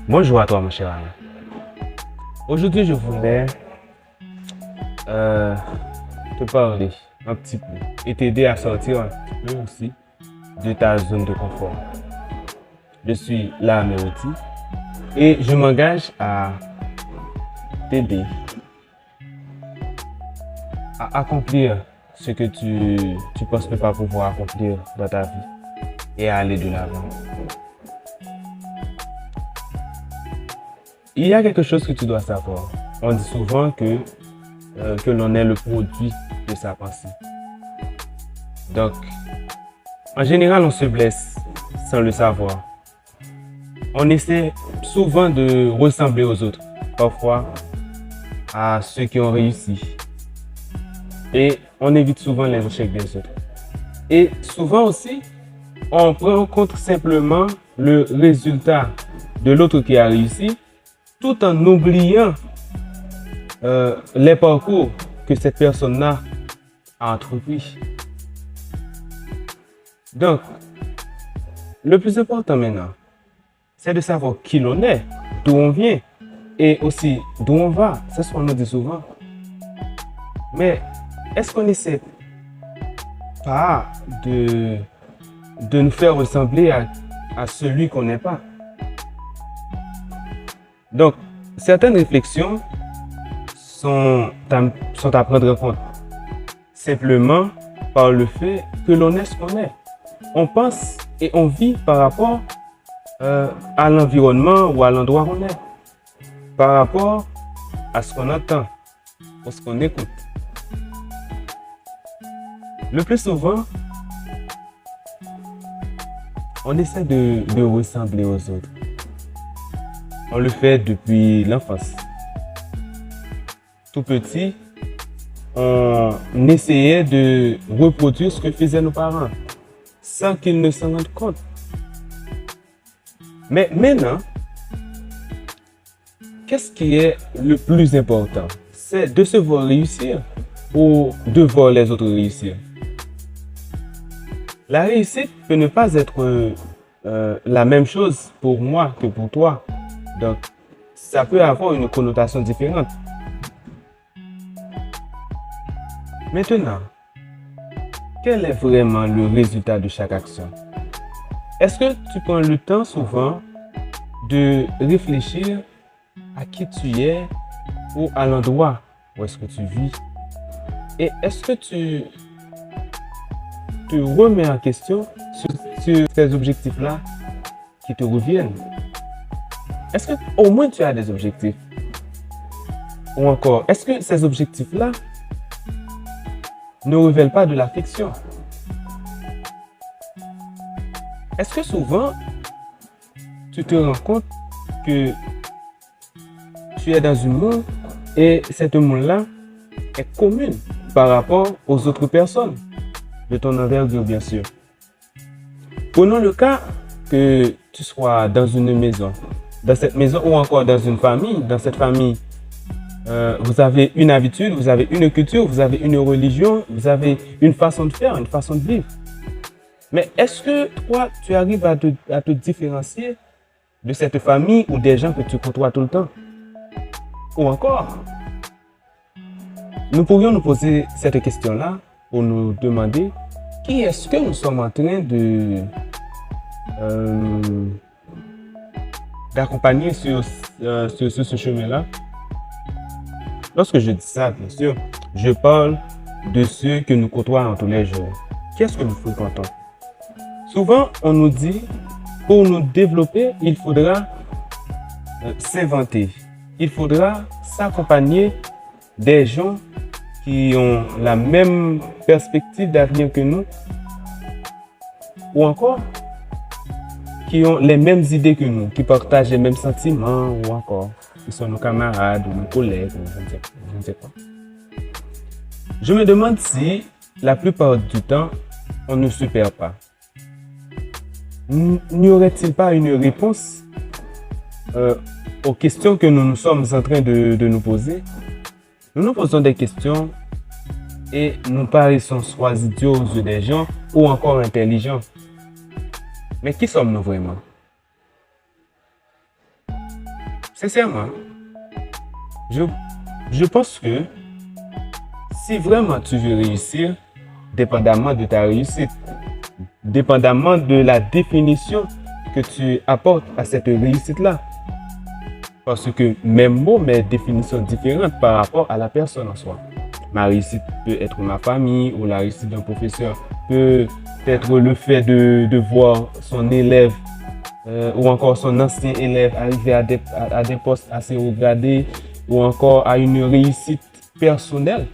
Bonjour à toi, mon cher ami. Aujourd'hui, je voulais te parler un petit peu et t'aider à sortir un petit peu aussi de ta zone de confort. Je suis là, Méroti, et je m'engage à t'aider à accomplir ce que tu penses ne pas pouvoir accomplir dans ta vie et à aller de l'avant. Il y a quelque chose que tu dois savoir. On dit souvent que l'on est le produit de sa pensée. Donc, en général, on se blesse sans le savoir. On essaie souvent de ressembler aux autres, parfois à ceux qui ont réussi. Et on évite souvent les échecs des autres. Et souvent aussi, on prend en compte simplement le résultat de l'autre qui a réussi, tout en oubliant les parcours que cette personne-là a entrepris. Donc, le plus important maintenant, c'est de savoir qui l'on est, d'où on vient et aussi d'où on va. C'est ce qu'on nous dit souvent. Mais est-ce qu'on essaie pas de nous faire ressembler à celui qu'on n'est pas? Donc, certaines réflexions sont à prendre en compte simplement par le fait que l'on est ce qu'on est. On pense et on vit par rapport à l'environnement ou à l'endroit où on est, par rapport à ce qu'on entend ou ce qu'on écoute. Le plus souvent, on essaie de ressembler aux autres. On le fait depuis l'enfance. Tout petit, on essayait de reproduire ce que faisaient nos parents sans qu'ils ne s'en rendent compte. Mais maintenant, qu'est-ce qui est le plus important? C'est de se voir réussir ou de voir les autres réussir. La réussite peut ne pas être la même chose pour moi que pour toi. Donc, ça peut avoir une connotation différente. Maintenant, quel est vraiment le résultat de chaque action? Est-ce que tu prends le temps souvent de réfléchir à qui tu es ou à l'endroit où est-ce que tu vis? Et est-ce que tu te remets en question sur ces objectifs-là qui te reviennent? Est-ce que au moins tu as des objectifs? Ou encore, est-ce que ces objectifs-là ne révèlent pas de la fiction? Est-ce que souvent, tu te rends compte que tu es dans un monde et cette monde-là est commune par rapport aux autres personnes de ton envergure, bien sûr. Prenons le cas que tu sois dans une maison. Dans cette maison ou encore dans une famille, dans cette famille, vous avez une habitude, vous avez une culture, vous avez une religion, vous avez une façon de faire, une façon de vivre. Mais est-ce que toi, tu arrives à te différencier de cette famille ou des gens que tu côtoies tout le temps? Ou encore, nous pourrions nous poser cette question-là pour nous demander qui est-ce que nous sommes en train d'accompagner sur ce chemin-là. Lorsque je dis ça, bien sûr, je parle de ceux que nous côtoyons tous les jours. Qu'est-ce que nous fréquentons? Souvent, on nous dit, pour nous développer, il faudra s'inventer. Il faudra s'accompagner des gens qui ont la même perspective d'avenir que nous, ou encore qui ont les mêmes idées que nous, qui partagent les mêmes sentiments, ou encore qui sont nos camarades ou nos collègues, je ne sais pas. Je me demande si, la plupart du temps, on ne se perd pas. N'y aurait-il pas une réponse aux questions que nous sommes en train de nous poser? Nous nous posons des questions et nous paraissons soit idiots aux yeux des gens ou encore intelligents. Mais qui sommes-nous vraiment? sincèrement, je pense que si vraiment tu veux réussir, dépendamment de ta réussite, dépendamment de la définition que tu apportes à cette réussite-là, parce que même mots, mais définitions différentes par rapport à la personne en soi. Ma réussite peut être ma famille ou la réussite d'un professeur peut être le fait de voir son élève ou encore son ancien élève arriver à des postes assez haut gradés ou encore à une réussite personnelle.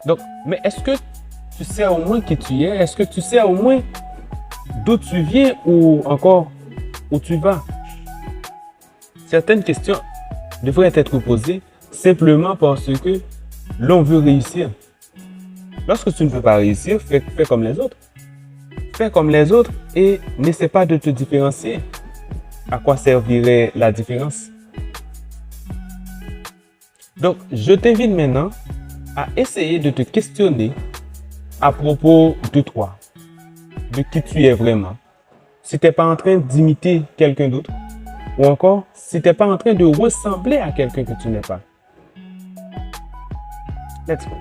Donc, mais est-ce que tu sais au moins qui tu es? Est-ce que tu sais au moins d'où tu viens ou encore où tu vas? Certaines questions devraient être posées simplement parce que l'on veut réussir. Lorsque tu ne veux pas réussir, fais comme les autres. Fais comme les autres et n'essaie pas de te différencier. À quoi servirait la différence? Donc, je t'invite maintenant à essayer de te questionner à propos de toi, de qui tu es vraiment. Si tu n'es pas en train d'imiter quelqu'un d'autre, ou encore si tu n'es pas en train de ressembler à quelqu'un que tu n'es pas. Let's go.